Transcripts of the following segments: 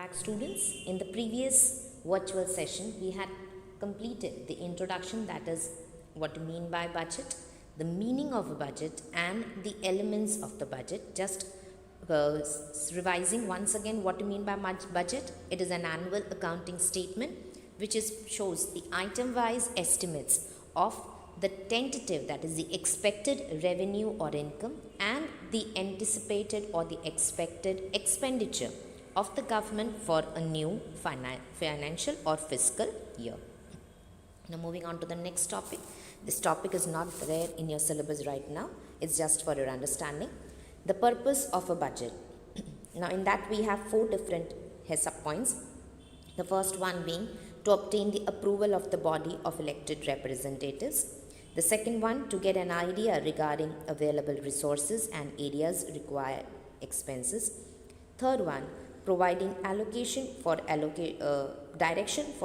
back, students. In the previous virtual session, we had completed the introduction, that is what to mean by budget, the meaning of a budget and the elements of the budget. Just revising once again what to mean by budget. It is an annual accounting statement which shows the item-wise estimates of the tentative, that is the expected revenue or income, and the anticipated or the expected expenditure of the government for a new financial or fiscal year. Now moving on to the next topic. This topic is not there in your syllabus right now. It's just for your understanding. The purpose of a budget. Now in that we have 4 different sub-points. The first one being to obtain the approval of the body of elected representatives. The second one, to get an idea regarding available resources and areas required expenses. Third one, providing direction for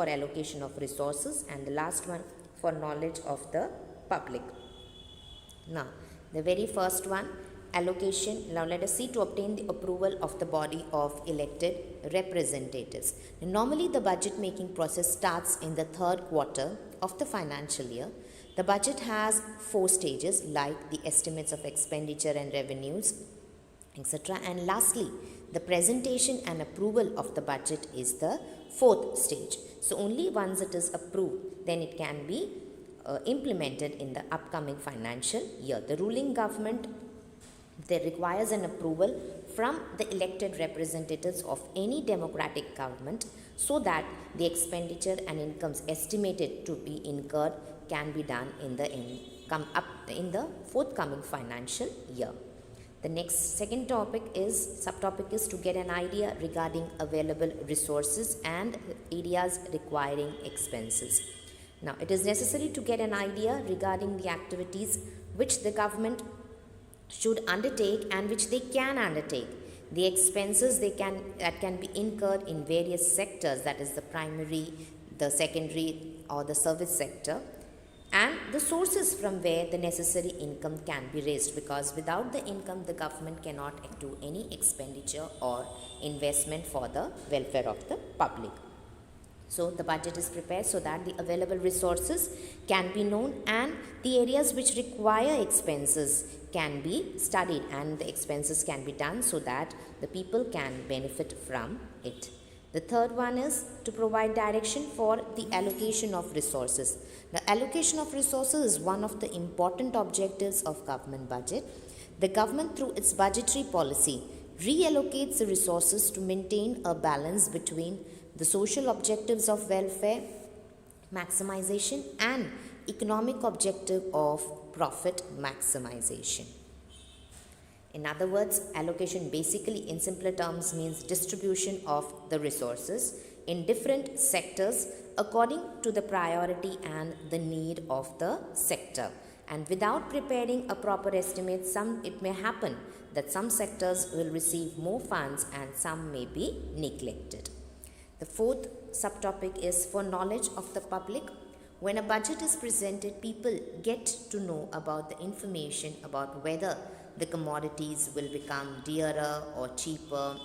allocation of resources. And the last one, for knowledge of the public. Now, the very first one, allocation. Now let us see, to obtain the approval of the body of elected representatives. Normally the budget making process starts in the 3rd quarter of the financial year. The budget has 4 stages, like the estimates of expenditure and revenues, etc. And lastly, the presentation and approval of the budget is the 4th stage. So only once it is approved, then it can be implemented in the upcoming financial year. The ruling government, that requires an approval from the elected representatives of any democratic government, so that the expenditure and incomes estimated to be incurred can be done in the forthcoming financial year. The next subtopic is to get an idea regarding available resources and areas requiring expenses. Now it is necessary to get an idea regarding the activities which the government should undertake and which they can undertake, the expenses that can be incurred in various sectors, that is the primary, the secondary or the service sector, and the sources from where the necessary income can be raised, because without the income the government cannot do any expenditure or investment for the welfare of the public. So the budget is prepared so that the available resources can be known and the areas which require expenses can be studied and the expenses can be done so that the people can benefit from it. The third one is to provide direction for the allocation of resources. The allocation of resources is one of the important objectives of government budget. The government, through its budgetary policy, reallocates the resources to maintain a balance between the social objectives of welfare maximization and economic objective of profit maximization. In other words, allocation basically in simpler terms means distribution of the resources in different sectors according to the priority and the need of the sector. And without preparing a proper estimate, it may happen that some sectors will receive more funds and some may be neglected. The 4th subtopic is for knowledge of the public. When a budget is presented, people get to know about the information about whether the commodities will become dearer or cheaper,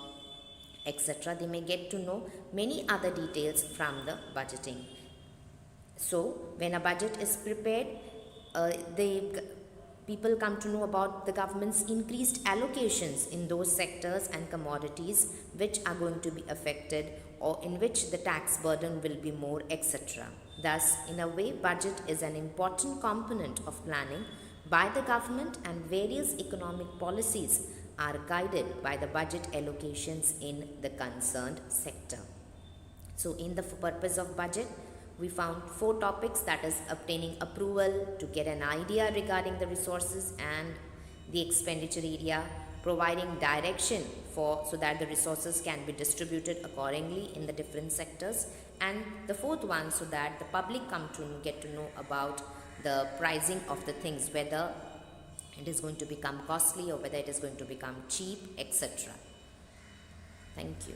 etc. They may get to know many other details from the budgeting. So when a budget is prepared, people come to know about the government's increased allocations in those sectors and commodities which are going to be affected or in which the tax burden will be more, etc. Thus, in a way, budget is an important component of planning by the government, and various economic policies are guided by the budget allocations in the concerned sector. So in the purpose of budget, we found 4 topics, that is obtaining approval, to get an idea regarding the resources and the expenditure area, providing direction so that the resources can be distributed accordingly in the different sectors, and the 4th one, so that the public get to know about the pricing of the things, whether it is going to become costly or whether it is going to become cheap, etc. Thank you.